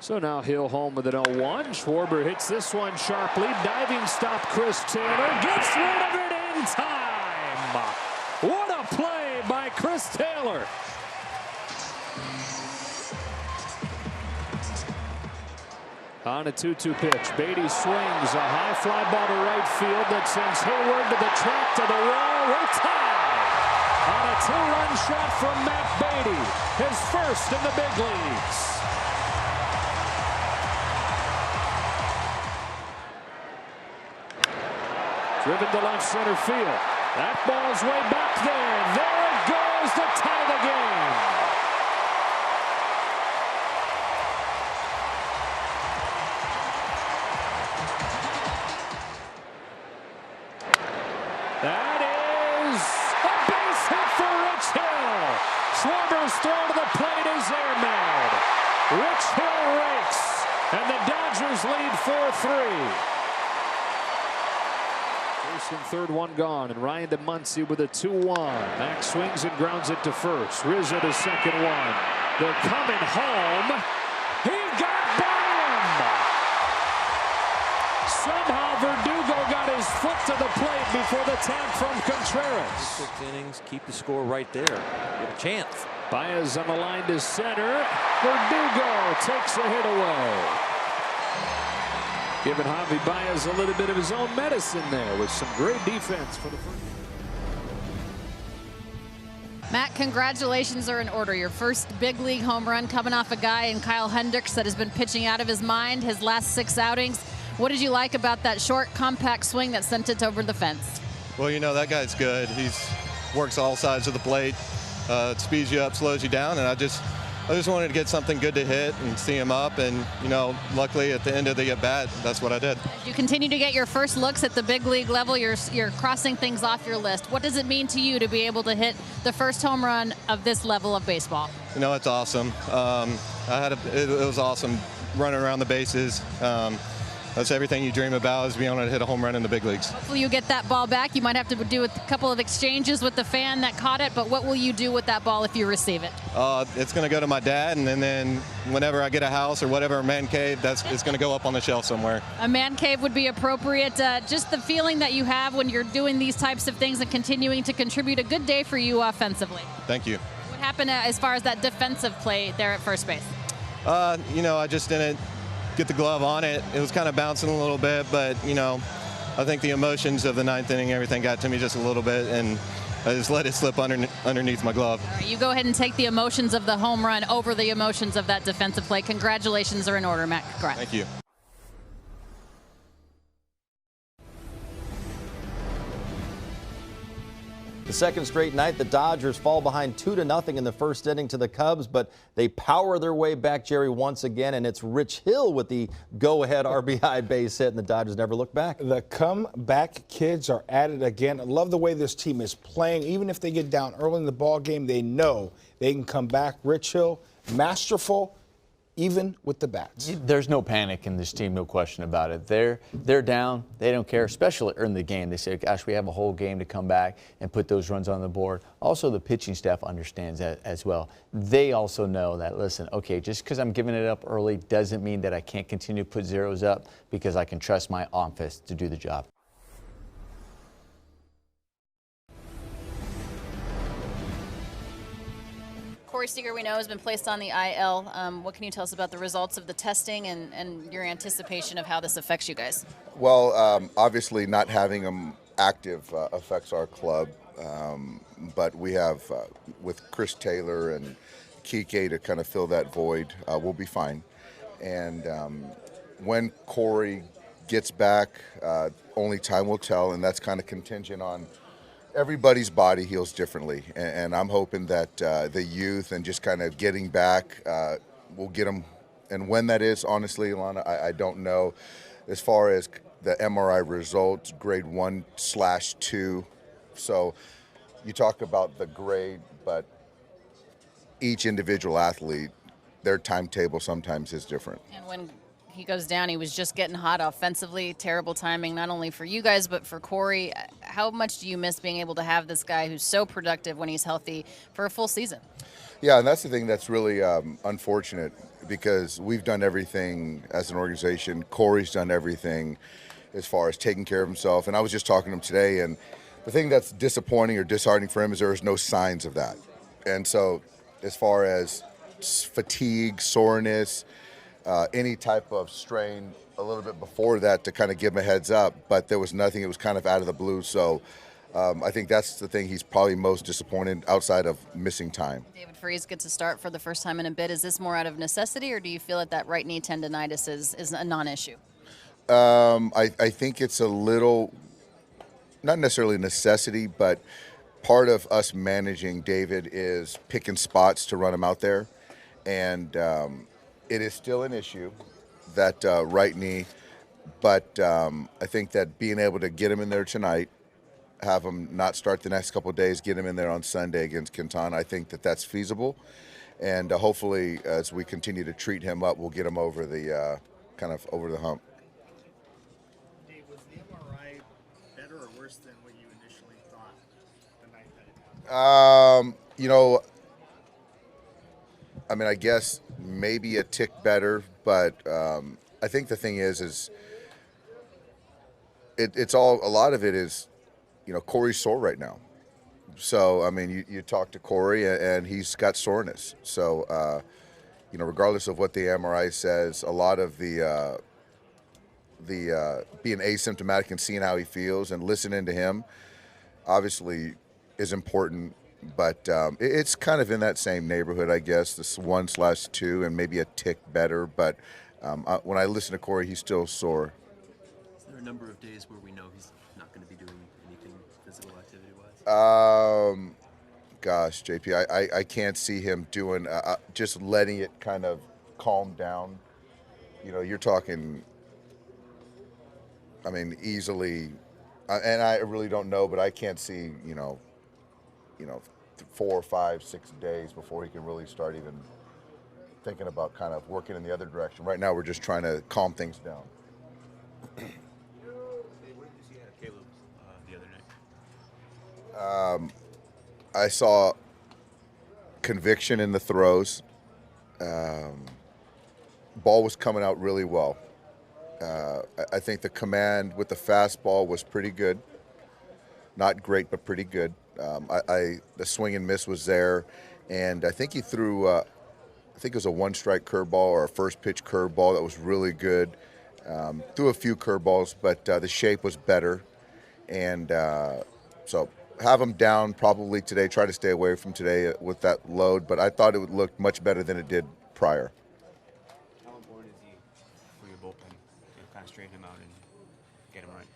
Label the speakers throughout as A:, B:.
A: So now Hill home with an 0-1. Schwarber hits this one sharply. Diving stop, Chris Taylor gets rid of it in time. What a play by Chris Taylor. On a 2-2 pitch, Beatty swings a high fly ball to right field that sends Hayward to the track, to the wall. We're tied on a 2-run shot from Matt Beatty, his first in the big leagues. Driven to left center field. That ball's way back there. There it goes to tie the game. That is a base hit for Rich Hill. Schwarber's throw to the plate is airmailed. Rich Hill rakes, and the Dodgers lead 4-3. First and third, one gone, and Ryan DeMuncy with a 2-1. Max swings and grounds it to first. Rizzo to second one. They're coming home. He got by him. Somehow Verdugo got his foot to the plate before the tag from Contreras.
B: 6 innings, keep the score right there. Get a chance.
A: Baez on the line to center. Verdugo takes a hit away. Giving Javi Baez a little bit of his own medicine there with some great defense for the first.
C: Matt, congratulations are in order. Your first big league home run coming off a guy in Kyle Hendricks that has been pitching out of his mind his last 6 outings. What did you like about that short, compact swing that sent it over the fence?
D: Well, you know, that guy's good. He's works all sides of the plate. It speeds you up, slows you down, and I just wanted to get something good to hit and see him up, and you know, luckily at the end of the at bat, that's what I did.
C: You continue to get your first looks at the big league level. You're crossing things off your list. What does it mean to you to be able to hit the first home run of this level of baseball?
D: You know, it's awesome. It was awesome running around the bases. That's everything you dream about, is being able to hit a home run in the big leagues.
C: Hopefully you get that ball back. You might have to do a couple of exchanges with the fan that caught it, but what will you do with that ball if you receive it?
D: It's going to go to my dad, and then whenever I get a house or whatever, a man cave, it's going to go up on the shelf somewhere.
C: A man cave would be appropriate. Just the feeling that you have when you're doing these types of things and continuing to contribute. A good day for you offensively.
D: Thank you.
C: What happened as far as that defensive play there at first base?
D: You know, I just didn't get the glove on it. It was kind of bouncing a little bit, but you know, I think the emotions of the 9th inning, everything got to me just a little bit, and I just let it slip underneath my glove.
C: All right, you go ahead and take the emotions of the home run over the emotions of that defensive play. Congratulations are in order, Matt. Congrats.
D: Thank you.
E: The second straight night, the Dodgers fall behind 2-0 in the first inning to the Cubs, but they power their way back, Jerry, once again, and it's Rich Hill with the go-ahead RBI base hit, and the Dodgers never look back.
F: The comeback kids are at it again. I love the way this team is playing. Even if they get down early in the ball game, they know they can come back. Rich Hill, masterful, even with the bats.
G: There's no panic in this team, no question about it. They're down. They don't care, especially early in the game. They say, gosh, we have a whole game to come back and put those runs on the board. Also, the pitching staff understands that as well. They also know that, listen, okay, just because I'm giving it up early doesn't mean that I can't continue to put zeros up, because I can trust my offense to do the job.
C: Corey Seager, we know, has been placed on the IL. What can you tell us about the results of the testing and your anticipation of how this affects you guys?
H: Well, obviously not having them active affects our club, but we have, with Chris Taylor and Kike to kind of fill that void, we'll be fine. And when Corey gets back, only time will tell, and that's kind of contingent on everybody's body heals differently, and I'm hoping that the youth and just kind of getting back will get them. And when that is, honestly, Ilana, I don't know. As far as the MRI results, grade 1/2. So you talk about the grade, but each individual athlete, their timetable sometimes is different.
C: And when he goes down, he was just getting hot offensively. Terrible timing, not only for you guys, but for Corey. How much do you miss being able to have this guy who's so productive when he's healthy for a full season?
H: Yeah, and that's the thing that's really unfortunate because we've done everything as an organization. Corey's done everything as far as taking care of himself. And I was just talking to him today, and the thing that's disappointing or disheartening for him is there's no signs of that. And so as far as fatigue, soreness, any type of strain a little bit before that to kind of give him a heads up, but there was nothing. It was kind of out of the blue. So I think that's the thing he's probably most disappointed outside of missing time.
C: David Freese gets a start for the first time in a bit. Is this more out of necessity, or do you feel that right knee tendonitis is a non-issue?
H: I think it's a little, not necessarily necessity, but part of us managing David is picking spots to run him out there. And it is still an issue, that right knee. But I think that being able to get him in there tonight, have him not start the next couple of days, get him in there on Sunday against Quintana, I think that that's feasible. And hopefully, as we continue to treat him up, we'll get him over the kind of over the hump.
I: Dave, was the MRI better or worse than what you initially thought the night that it happened?
H: You know, I mean, I guess maybe a tick better, but I think the thing is it's all, a lot of it is, you know, Corey's sore right now. So, I mean, you talk to Corey and he's got soreness. So, you know, regardless of what the MRI says, a lot of the being asymptomatic and seeing how he feels and listening to him obviously is important. But it's kind of in that same neighborhood, I guess, this 1/2 and maybe a tick better. But when I listen to Corey, he's still sore.
J: Is there a number of days where we know he's not going to be doing anything physical activity-wise?
H: Gosh, JP, I can't see him doing, just letting it kind of calm down. You know, you're talking, I mean, easily, and I really don't know, but I can't see, you know, 4, 5, 6 days before he can really start even thinking about kind of working in the other direction. Right now, we're just trying to calm things down.
J: What did you see out of Caleb the other night?
H: I saw conviction in the throws. Ball was coming out really well. I think the command with the fastball was pretty good. Not great, but pretty good. The swing and miss was there, and I think he threw, I think it was a one-strike curveball or a first pitch curveball that was really good. Threw a few curveballs, but the shape was better, and so have him down probably today. Try to stay away from today with that load, but I thought it would look much better than it did prior.
J: How important is he for your bullpen to kind of straighten him out and get him right?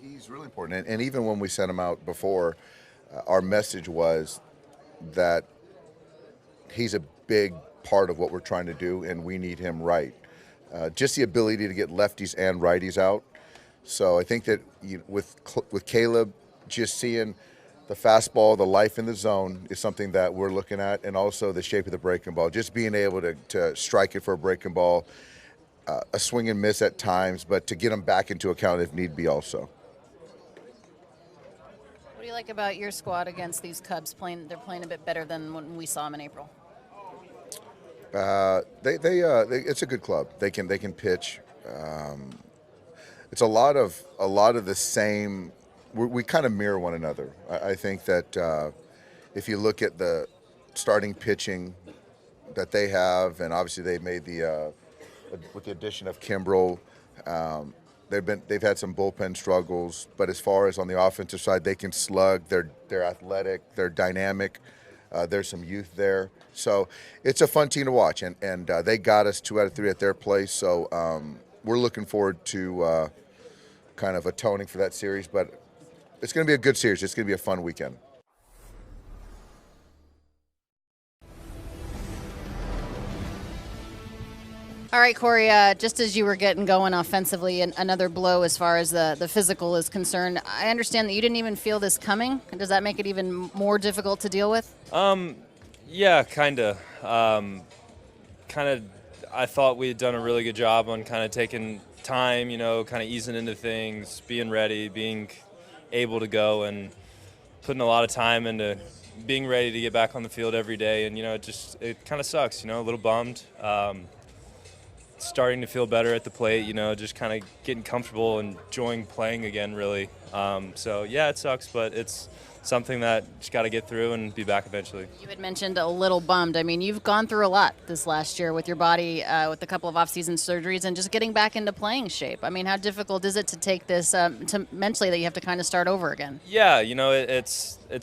H: He's really important, and even when we sent him out before, our message was that he's a big part of what we're trying to do, and we need him right. Just the ability to get lefties and righties out. So I think that with Caleb, just seeing the fastball, the life in the zone is something that we're looking at, and also the shape of the breaking ball. Just being able to strike it for a breaking ball, a swing and miss at times, but to get him back into account if need be also.
C: What do you like about your squad against these Cubs? They're playing a bit better than when we saw them in April.
H: It's a good club. They can pitch. It's a lot of the same. We kind of mirror one another. I think that if you look at the starting pitching that they have, and obviously they made with the addition of Kimbrel, they've had some bullpen struggles. But as far as on the offensive side, they can slug. They're athletic. They're dynamic. There's some youth there. So it's a fun team to watch, and they got us 2 out of 3 at their place. So we're looking forward to kind of atoning for that series. But it's going to be a good series. It's going to be a fun weekend.
C: All right, Corey, just as you were getting going offensively, another blow as far as the physical is concerned. I understand that you didn't even feel this coming. Does that make it even more difficult to deal with?
K: Yeah, kind of. I thought we had done a really good job on kind of taking time, kind of easing into things, being ready, being able to go, and putting a lot of time into being ready to get back on the field every day, and it kind of sucks, a little bummed. Starting to feel better at the plate, just kind of getting comfortable and enjoying playing again, really. So yeah, it sucks, but it's something that just got to get through and be back eventually.
C: You had mentioned a little bummed. I mean, you've gone through a lot this last year with your body, with a couple of off-season surgeries and just getting back into playing shape. I mean, how difficult is it to take this to mentally that you have to kind of start over again?
K: Yeah, it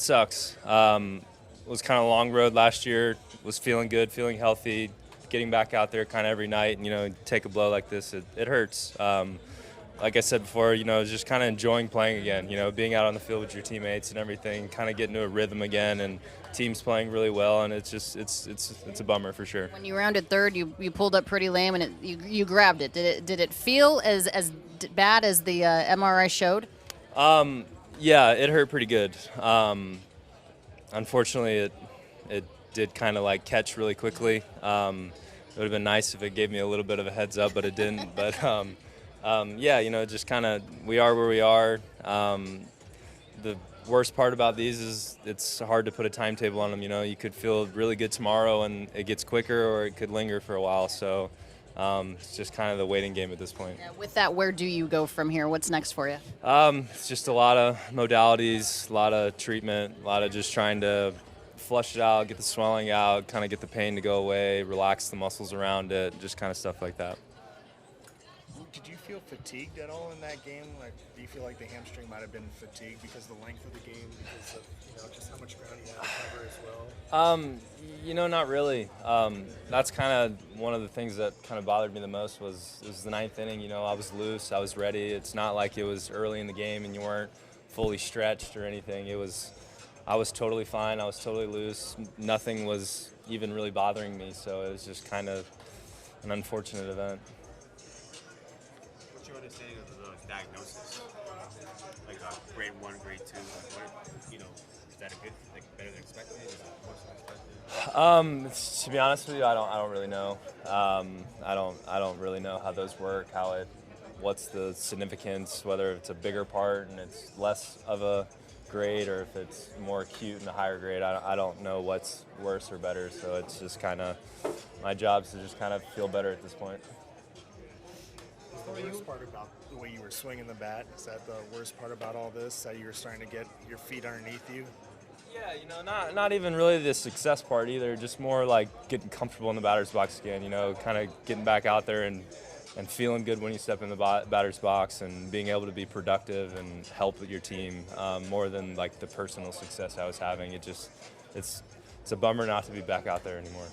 K: sucks. It was kind of a long road last year. Was feeling good, feeling healthy, getting back out there kind of every night, and take a blow like this, it hurts. Like I said before, just kind of enjoying playing again, being out on the field with your teammates and everything, kind of getting to a rhythm again, and team's playing really well, and it's a bummer for sure.
C: When you rounded third, you pulled up pretty lame, and you grabbed it. Did it feel as bad as the MRI showed?
K: Yeah, it hurt pretty good. Unfortunately, it did kind of like catch really quickly. It would have been nice if it gave me a little bit of a heads up, but it didn't. But yeah, just kind of we are where we are. The worst part about these is it's hard to put a timetable on them. You could feel really good tomorrow and it gets quicker, or it could linger for a while. So it's just kind of the waiting game at this point.
C: Yeah, with that, where do you go from here? What's next for you?
K: It's just a lot of modalities, a lot of treatment, a lot of just trying to flush it out, get the swelling out, kind of get the pain to go away, relax the muscles around it, just kind of stuff like that.
I: Did you feel fatigued at all in that game? Like, do you feel like the hamstring might have been fatigued because of the length of the game, because of just how much ground you had to cover as well?
K: Not really. That's kind of one of the things that kind of bothered me the most was the ninth inning. I was loose, I was ready. It's not like it was early in the game and you weren't fully stretched or anything. I was totally fine. I was totally loose. Nothing was even really bothering me, so it was just kind of an unfortunate event.
L: What's your understanding of the diagnosis? Like grade 1, grade 2, is that a good, better than expected? Is it worse than expected?
K: To be honest with you, I don't really know. I don't really know how those work, what's the significance, whether it's a bigger part and it's less of a grade, or if it's more acute and a higher grade. I don't know what's worse or better, so it's just kind of my job is to just kind of feel better at this point.
I: What's the worst part about the way you were swinging the bat? Is that the worst part about all this, that you were starting to get your feet underneath you?
K: Yeah, not even really the success part either, just more like getting comfortable in the batter's box again, kind of getting back out there and feeling good when you step in the batter's box and being able to be productive and help with your team, more than like the personal success I was having. It's a bummer not to be back out there anymore.